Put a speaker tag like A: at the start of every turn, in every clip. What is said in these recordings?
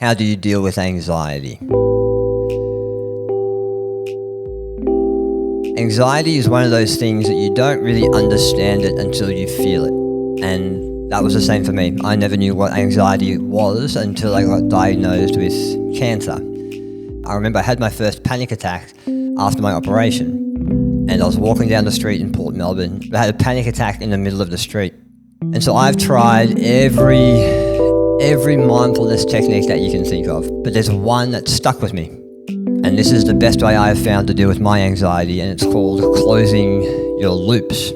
A: How do you deal with anxiety? Anxiety is one of those things that you don't really understand it until you feel it. And that was the same for me. I never knew what anxiety was until I got diagnosed with cancer. I remember I had my first panic attack after my operation. And I was walking down the street in Port Melbourne. I had a panic attack in the middle of the street. And so I've tried every mindfulness technique that you can think of, but there's one that stuck with me. And this is the best way I have found to deal with my anxiety, and it's called closing your loops.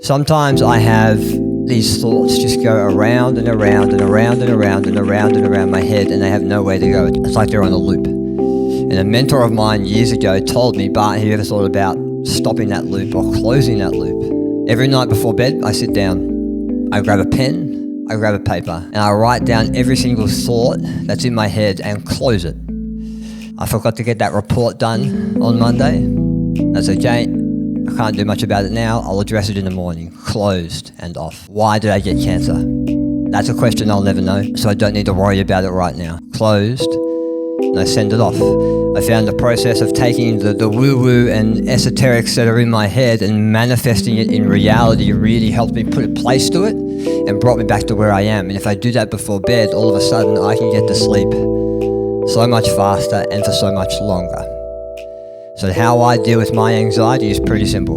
A: Sometimes I have these thoughts just go around and around and around and around and around and around my head, and they have nowhere to go. It's like they're on a loop. And a mentor of mine years ago told me, Bart, have you ever thought about stopping that loop or closing that loop? Every night before bed, I sit down, I grab a pen, I grab a paper, and I write down every single thought that's in my head and close it. I forgot to get that report done on Monday. That's okay. I can't do much about it now. I'll address it in the morning. Closed and off. Why did I get cancer? That's a question I'll never know, so I don't need to worry about it right now. Closed, and I send it off. I found the process of taking the woo-woo and esoterics that are in my head and manifesting it in reality really helped me put a place to it and brought me back to where I am. And if I do that before bed, all of a sudden I can get to sleep so much faster and for so much longer. So how I deal with my anxiety is pretty simple.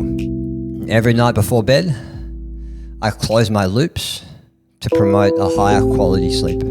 A: Every night before bed, I close my loops to promote a higher quality sleep.